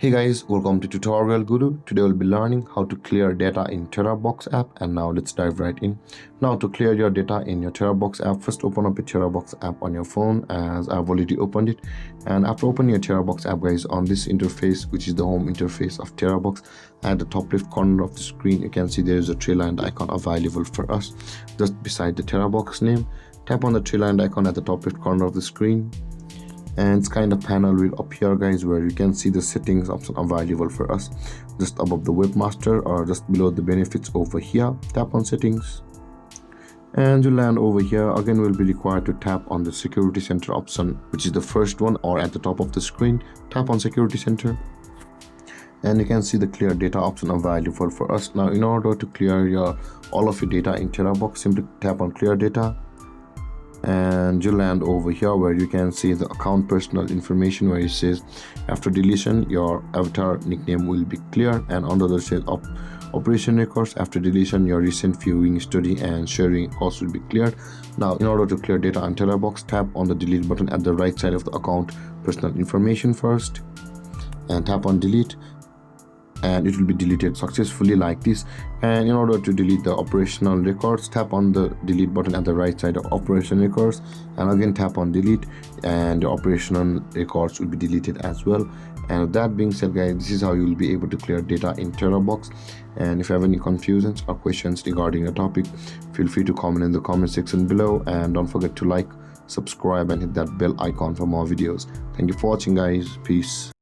Hey guys, welcome to Tutorial Guru. Today we'll be learning how to clear data in Terabox app, and now let's dive right in. Now to clear your data in your Terabox app, first open up a Terabox app on your phone, as I've already opened it. And after opening your Terabox app, guys, on this interface, which is the home interface of Terabox, at the top left corner of the screen you can see there is a three lined icon available for us just beside the Terabox name. Tap on the three lined icon at the top left corner of the screen, and this kind of panel will appear, guys, where you can see the settings option available for us just above the webmaster or just below the benefits over here. Tap on settings and you land over here. Again, we'll be required to tap on the security center option, which is the first one or at the top of the screen. Tap on security center and you can see the clear data option available for us. Now in order to clear all of your data in Terabox, simply tap on clear data and you land over here where you can see the account personal information, where it says after deletion your avatar nickname will be clear, and under the says operation records, after deletion your recent viewing study and sharing costs will be cleared. Now in order to clear data on Terabox, tap on the delete button at the right side of the account personal information first and tap on delete, and it will be deleted successfully like this. And in order to delete the operational records, tap on the delete button at the right side of operation records and again tap on delete, and the operational records will be deleted as well. And with that being said, guys, this is how you will be able to clear data in Terabox. And if you have any confusions or questions regarding a topic, feel free to comment in the comment section below, and don't forget to like, subscribe and hit that bell icon for more videos. Thank you for watching, guys. Peace.